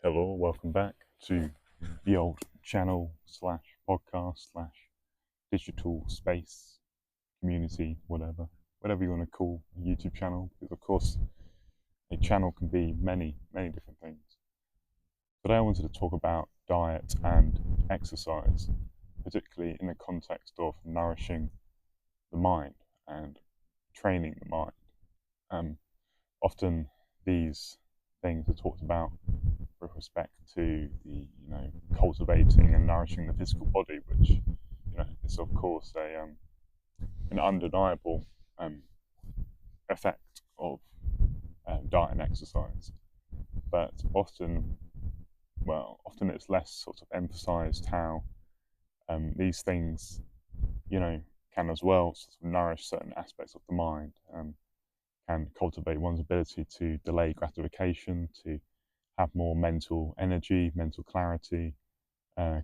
Hello, welcome back to the old channel slash podcast slash digital space community, whatever you want to call a YouTube channel, because of course a channel can be many different things. Today I wanted to talk about diet and exercise, particularly in the context of nourishing the mind and training the mind. Often these things are talked about with respect to the cultivating and nourishing the physical body, which is of course an undeniable effect of diet and exercise. But often it's less sort of emphasized how these things can as well sort of nourish certain aspects of the mind, can cultivate one's ability to delay gratification, to have more mental energy, mental clarity,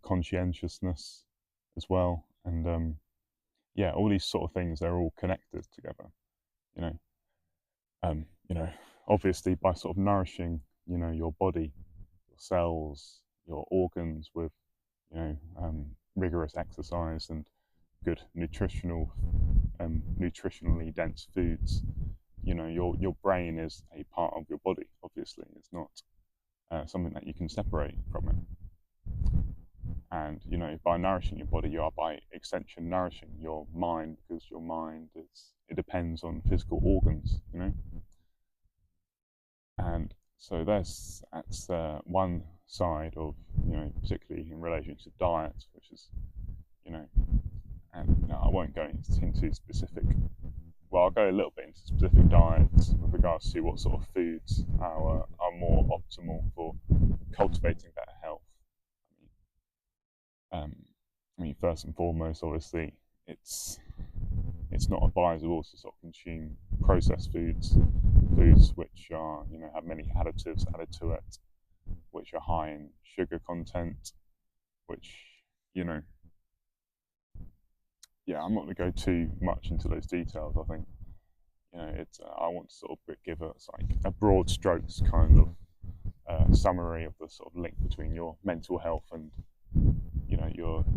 conscientiousness as well, and all these sort of things, they're all connected together. You know, um, you know, Obviously by sort of nourishing, your body, your cells, your organs with, rigorous exercise and good nutritionally dense foods. Your brain is a part of your body. Obviously, it's not something that you can separate from it. And by nourishing your body, you are by extension nourishing your mind, because your mind it depends on physical organs. And so that's one side of, particularly in relation to diet, which is, and I won't go into specific. Well, I'll go a little bit into specific diets with regards to what sort of foods are more optimal for cultivating better health. Um, First and foremost, obviously, it's not advisable to sort of consume processed foods which are have many additives added to it, which are high in sugar content, which I'm not going to go too much into those details. I think it's I want to sort of give us like a broad strokes kind of summary of the sort of link between your mental health and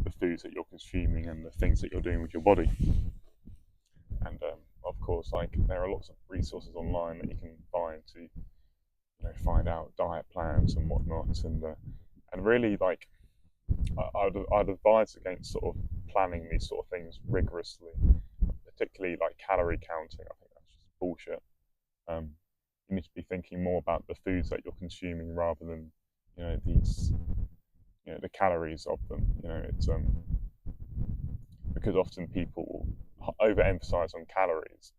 the foods that you're consuming and the things that you're doing with your body. And of course, like, there are lots of resources online that you can find to find out diet plans and whatnot, and really, like, I'd advise against sort of planning these sort of things rigorously, particularly like calorie counting. I think that's just bullshit. Um, you need to be thinking more about the foods that you're consuming rather than these the calories of them. It's because often people will overemphasize on calories,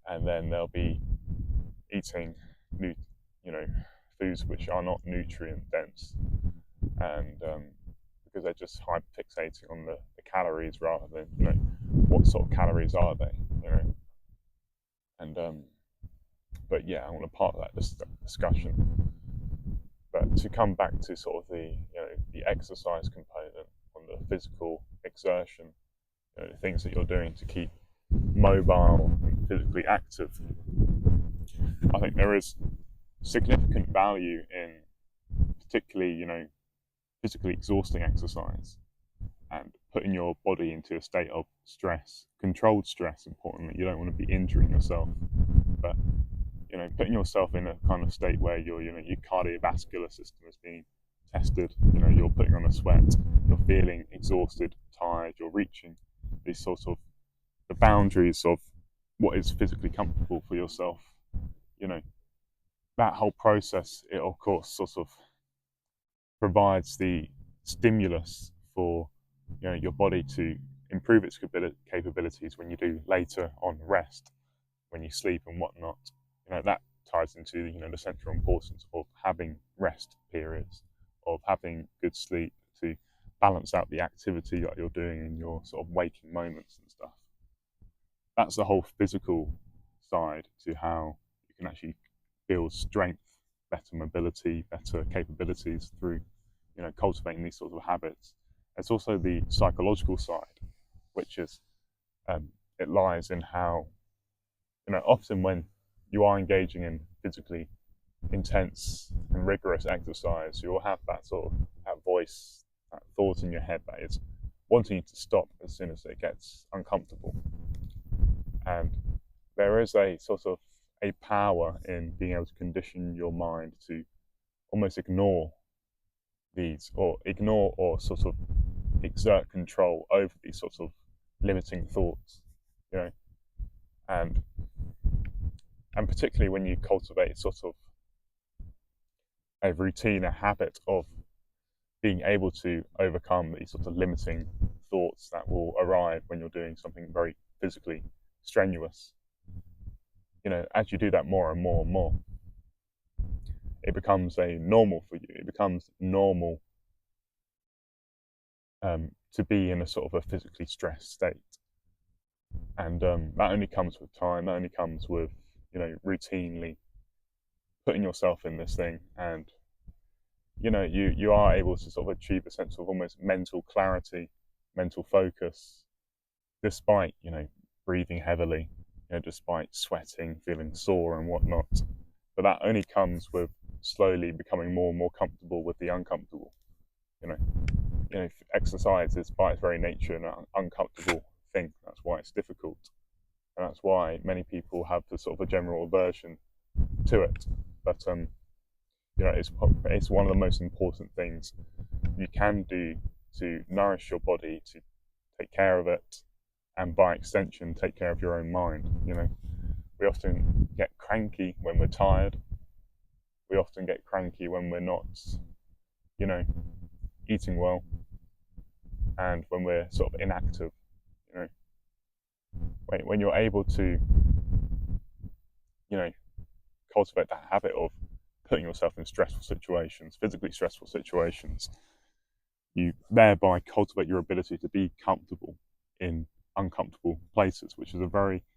and then they'll be eating you know foods which are not nutrient dense, and because they're just hyperfixating on the calories rather than what sort of calories are they. And but yeah, I want to part of that discussion. But to come back to sort of the exercise component, on the physical exertion, the things that you're doing to keep mobile and physically active, I think there is significant value in particularly physically exhausting exercise and putting your body into a state of stress, controlled stress. Importantly, you don't want to be injuring yourself, but putting yourself in a kind of state where your cardiovascular system is being tested. You're putting on a sweat, you're feeling exhausted, tired, you're reaching these sort of the boundaries of what is physically comfortable for yourself. That whole process, it of course sort of provides the stimulus for your body to improve its capabilities when you do later on rest, when you sleep and whatnot. That ties into the central importance of having rest periods, of having good sleep to balance out the activity that you're doing in your sort of waking moments and stuff. That's the whole physical side to how you can actually build strength, better mobility, better capabilities through cultivating these sorts of habits. It's also the psychological side, which is it lies in how often when you are engaging in physically intense and rigorous exercise, you'll have that sort of that voice, that thought in your head that is wanting you to stop as soon as it gets uncomfortable. And there is a sort of a power in being able to condition your mind to almost ignore these, or ignore or sort of exert control over these sorts of limiting thoughts, you know, and and particularly when you cultivate sort of a routine, a habit of being able to overcome these sort of limiting thoughts that will arrive when you're doing something very physically strenuous. As you do that more and more and more, it becomes a normal for you. It becomes normal to be in a sort of a physically stressed state, and that only comes with time. That only comes with routinely putting yourself in this thing, and you are able to sort of achieve a sense of almost mental clarity, mental focus, despite breathing heavily, despite sweating, feeling sore and whatnot. But that only comes with slowly becoming more and more comfortable with the uncomfortable. Exercise is by its very nature an uncomfortable thing. That's why it's difficult, and that's why many people have the sort of a general aversion to it. But it's one of the most important things you can do to nourish your body, to take care of it, and by extension, take care of your own mind. We often get cranky when we're tired. We often get cranky when we're not, eating well, and when we're sort of inactive. When you're able to, cultivate that habit of putting yourself in stressful situations, physically stressful situations, you thereby cultivate your ability to be comfortable in uncomfortable places, which is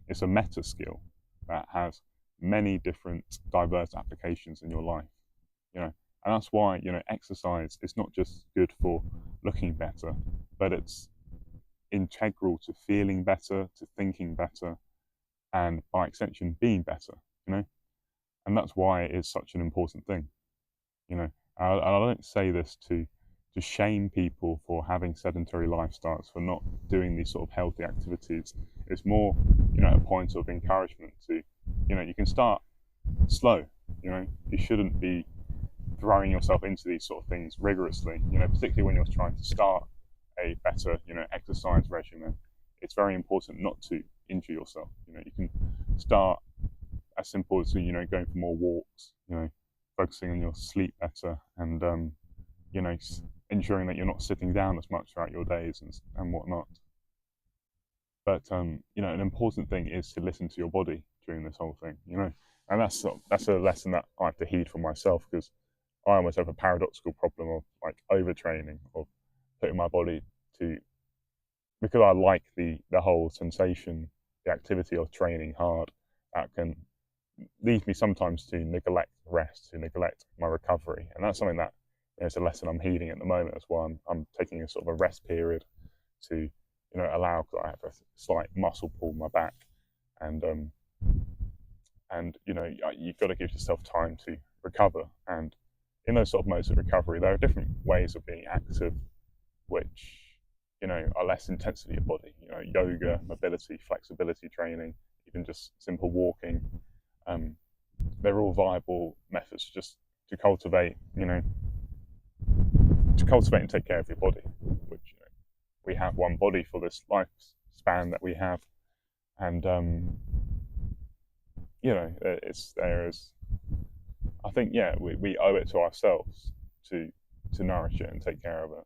it's a meta skill that has many different diverse applications in your life. And that's why exercise is not just good for looking better, but it's integral to feeling better, to thinking better, and by extension being better. And that's why it is such an important thing. I don't say this to shame people for having sedentary lifestyles, for not doing these sort of healthy activities. It's more a point of encouragement to you can start slow. You shouldn't be throwing yourself into these sort of things rigorously, particularly when you're trying to start a better exercise regimen. It's very important not to injure yourself. You can start as simple as going for more walks, focusing on your sleep better, and ensuring that you're not sitting down as much throughout your days and whatnot. But an important thing is to listen to your body during this whole thing, and that's a lesson that I have to heed for myself, because I almost have a paradoxical problem of like overtraining, of putting my body to, because I like the whole sensation, the activity of training hard, that can lead me sometimes to neglect rest, to neglect my recovery, and that's something that it's a lesson I'm heeding at the moment. That's why I'm taking a sort of a rest period to allow, because I have a slight muscle pull in my back, and you've got to give yourself time to recover. And in those sort of modes of recovery, there are different ways of being active, which are less intense for your body. Yoga, mobility, flexibility training, even just simple walking. They're all viable methods just to cultivate, and take care of your body. Which we have one body for this lifespan that we have, and I think we owe it to ourselves to nourish it and take care of it,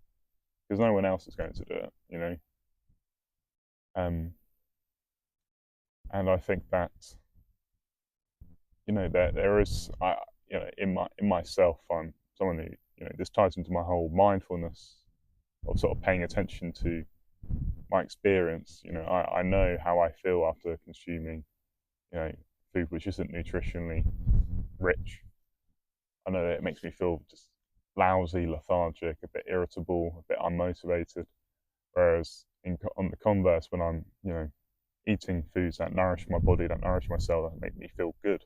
because no one else is going to do it. And I think that there is in myself, I'm someone who this ties into my whole mindfulness of sort of paying attention to my experience. I know how I feel after consuming food which isn't nutritionally rich. I know that it makes me feel just lousy, lethargic, a bit irritable, a bit unmotivated. Whereas on the converse, when I'm eating foods that nourish my body, that nourish my cell, that make me feel good,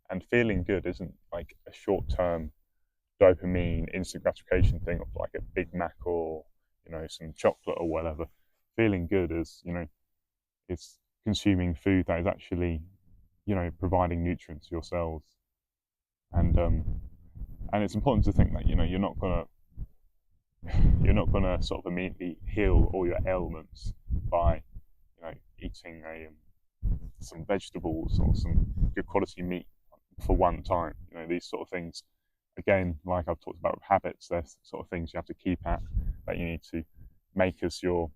And feeling good isn't like a short-term dopamine instant gratification thing of like a Big Mac or some chocolate or whatever. Feeling good is it's consuming food that is actually providing nutrients to your cells, and it's important to think that you're not gonna sort of immediately heal all your ailments by eating some vegetables or some good quality meat for one time. These sort of things, again, like I've talked about with habits, they're sort of things you have to keep at, that you need to make as your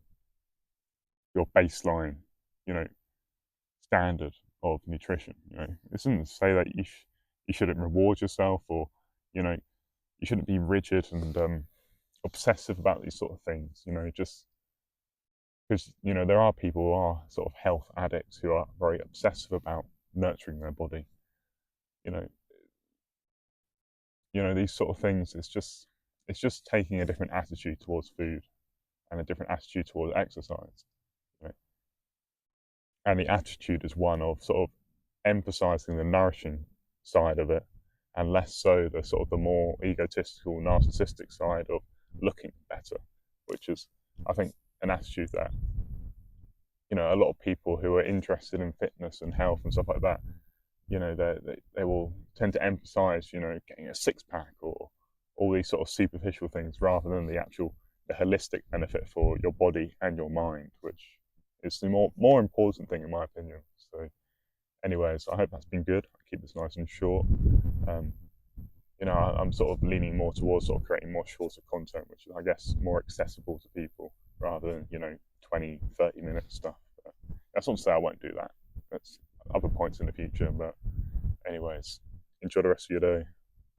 baseline, you know, standard of nutrition. It doesn't say that you shouldn't reward yourself, or you know you shouldn't be rigid and obsessive about these sort of things. Just because there are people who are sort of health addicts who are very obsessive about nurturing their body. You know, these sort of things. It's just taking a different attitude towards food and a different attitude towards exercise. You know? And the attitude is one of sort of emphasizing the nourishing side of it, and less so the sort of the more egotistical, narcissistic side of looking better, which is, I think, an attitude that a lot of people who are interested in fitness and health and stuff like that, they will tend to emphasize, getting a six pack or all these sort of superficial things rather than the holistic benefit for your body and your mind, which is the more important thing in my opinion. So, anyways, I hope that's been good. I'll keep this nice and short. Um, I'm sort of leaning more towards sort of creating more shorter content, which is, I guess, more accessible to people rather than 20, 30-minute stuff. But that's not to say I won't do that. That's other points in the future. But anyways, enjoy the rest of your day.